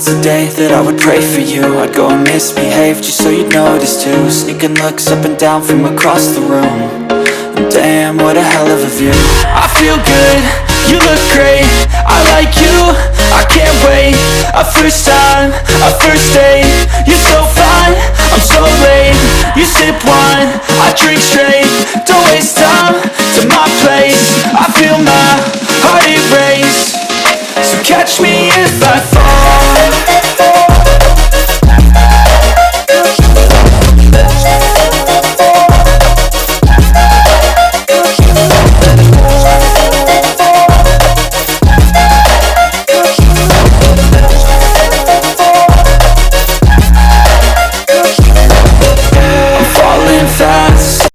once a day that I would pray for you. I'd go and misbehave just so you'd notice too. Sneaking looks up and down from across the room. And damn, what a hell of a view. I feel good, you look great, I like you, I can't wait. A first time, a first date. You're so fine, I'm so late. You sip wine, I drink straight. Don't waste time to my place. I feel my heart erase. So catch me if I fall.